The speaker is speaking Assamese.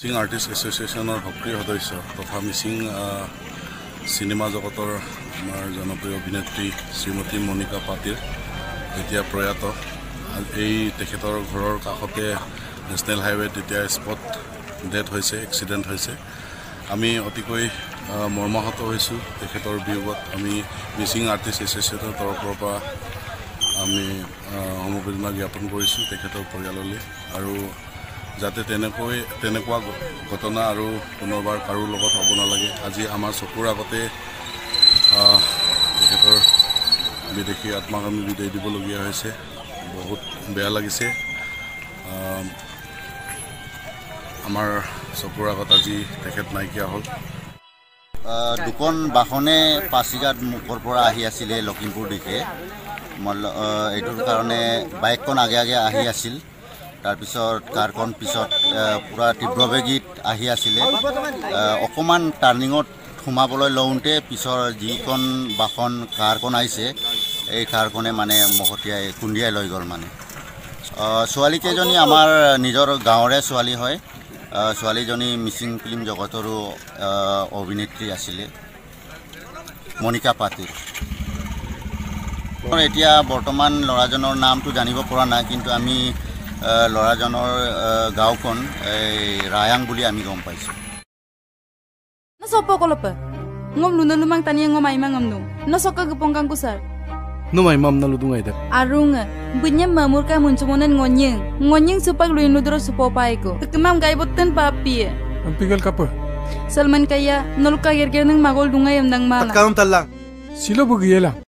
মিচিং আৰ্টিষ্ট এছ'চিয়েশ্যনৰ সক্ৰিয় সদস্য তথা মিচিং চিনেমা জগতৰ আমাৰ জনপ্ৰিয় অভিনেত্ৰী শ্ৰীমতী মণিকা পাটিল এতিয়া প্ৰয়াত। এই তেখেতৰ ঘৰৰ কাষতে নেশ্যনেল হাইৱেত এতিয়া স্পট ডেথ হৈছে, এক্সিডেণ্ট হৈছে। আমি অতিকৈ মৰ্মাহত হৈছোঁ তেখেতৰ বিয়োগত। আমি মিচিং আৰ্টিষ্ট এছ'চিয়েশ্যনৰ তৰফৰ পৰা আমি সমবেদনা জ্ঞাপন কৰিছোঁ তেখেতৰ পৰিয়াললৈ, আৰু যাতে তেনেকুৱা ঘটনা আৰু পুনৰবাৰ কাৰো লগত হ'ব নালাগে। আজি আমাৰ চকুৰ আগতে তেখেতৰ বিদেশী আত্মাক আমি বিদায় দিবলগীয়া হৈছে। বহুত বেয়া লাগিছে। আমাৰ চকুৰ আগত আজি তেখেত নাইকিয়া হ'ল। দুখন বাহনে পাছিঘাট মুখৰ পৰা আহি আছিলে লখিমপুৰ দিশে। এইটোৰ কাৰণে বাইকখন আগে আগে আহি আছিল, তাৰপিছত কাৰখন পিছত পূৰা তীব্ৰবেগীত আহি আছিলে। অকণমান টাৰ্ণিঙত সোমাবলৈ লওঁতে পিছৰ যিখন বাহন কাৰখন আহিছে, এই কাৰখনে মানে মহতিয়াই খুন্দিয়াই লৈ গ'ল। ছোৱালীকেইজনী আমাৰ নিজৰ গাঁৱৰে ছোৱালী হয়। ছোৱালীজনী মিচিং ফিল্ম জগতৰো অভিনেত্ৰী আছিলে, মণিকা পাটিল। এতিয়া বৰ্তমান ল'ৰাজনৰ নামটো জানিব পৰা নাই, কিন্তু আমি ল'ৰাজনৰ গাঁওখন এই ৰায়াং বুলি আমি গম পাইছোঁ। ngom luna lumang tani ngom ay mangam no no sokka gupong kang kusar no may mam na ludung ay da arunga bunya mamur ka munchumonan ngonyeng supag luin ludro supopai ko kemam gaibotten papi ang pigal ka pa salman kaya nolka gerger nang magol dungay amdang mala silo bugiyela